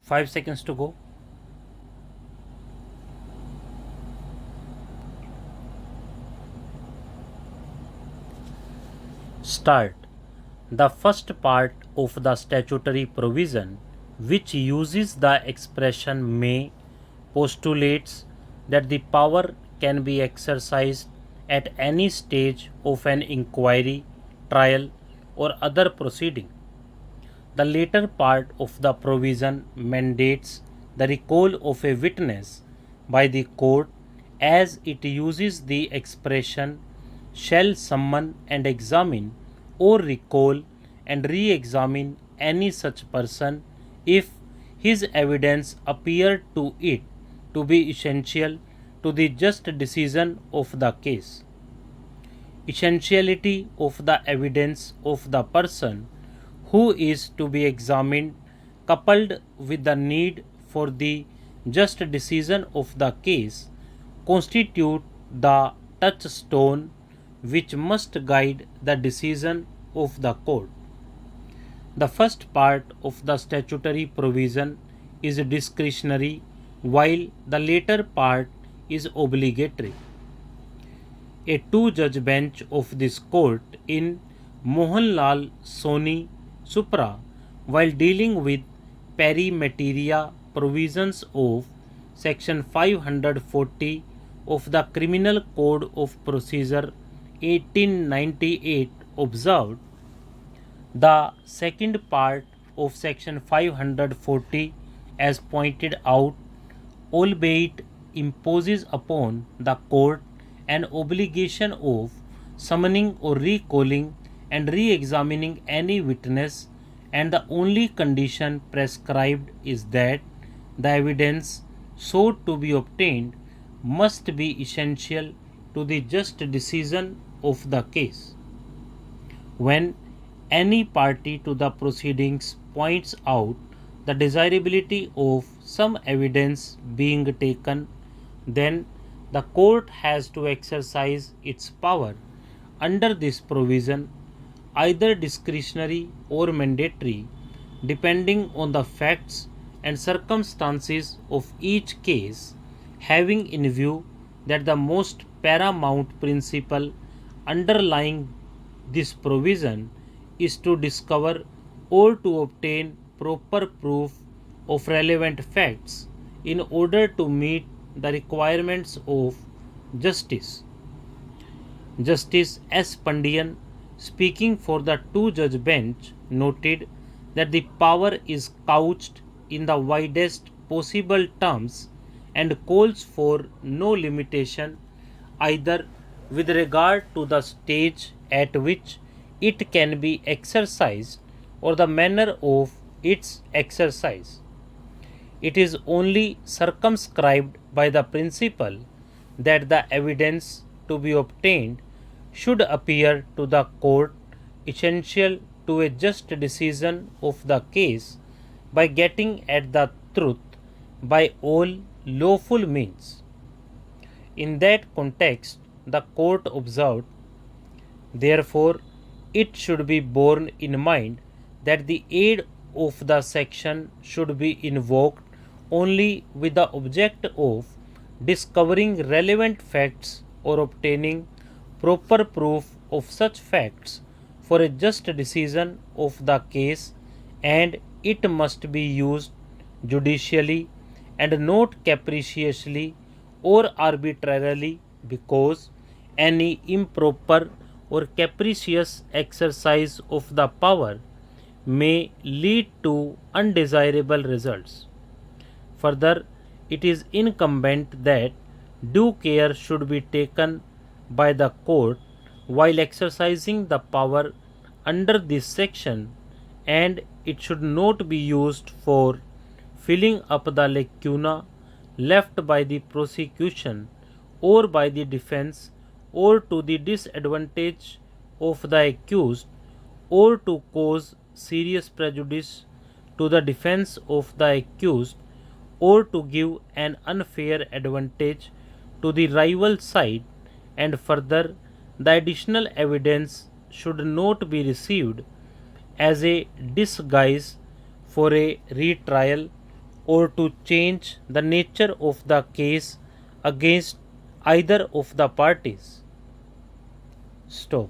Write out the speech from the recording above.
5 seconds to go. Start. The first part of the statutory provision, which uses the expression may, postulates that the power can be exercised at any stage of an inquiry, trial, or other proceeding. The later part of the provision mandates the recall of a witness by the court, as it uses the expression shall summon and examine or recall and re-examine any such person if his evidence appear to it to be essential to the just decision of the case. Essentiality of the evidence of the person who is to be examined, coupled with the need for the just decision of the case, constitute the touchstone which must guide the decision of the court. The first part of the statutory provision is discretionary, while the later part is obligatory. A two-judge bench of this court in Mohanlal Soni Supra, while dealing with peri materia provisions of Section 540 of the Criminal Code of Procedure 1898, observed the second part of Section 540, as pointed out, albeit imposes upon the court an obligation of summoning or recalling and re-examining any witness, and the only condition prescribed is that the evidence sought to be obtained must be essential to the just decision of the case. When any party to the proceedings points out the desirability of some evidence being taken, then the court has to exercise its power under this provision, either discretionary or mandatory, depending on the facts and circumstances of each case, having in view that the most paramount principle underlying this provision is to discover or to obtain proper proof of relevant facts in order to meet the requirements of justice. Justice S. Pandian, speaking for the two-judge bench, noted that the power is couched in the widest possible terms and calls for no limitation either with regard to the stage at which it can be exercised or the manner of its exercise. It is only circumscribed by the principle that the evidence to be obtained should appear to the court essential to a just decision of the case by getting at the truth by all lawful means. In that context, the court observed, therefore, it should be borne in mind that the aid of the section should be invoked only with the object of discovering relevant facts or obtaining proper proof of such facts for a just decision of the case, and it must be used judicially and not capriciously or arbitrarily, because any improper or capricious exercise of the power may lead to undesirable results. Further, it is incumbent that due care should be taken by the court while exercising the power under this section, and it should not be used for filling up the lacuna left by the prosecution or by the defense, or to the disadvantage of the accused, or to cause serious prejudice to the defense of the accused, or to give an unfair advantage to the rival side. And further, the additional evidence should not be received as a disguise for a retrial or to change the nature of the case against either of the parties. Stop.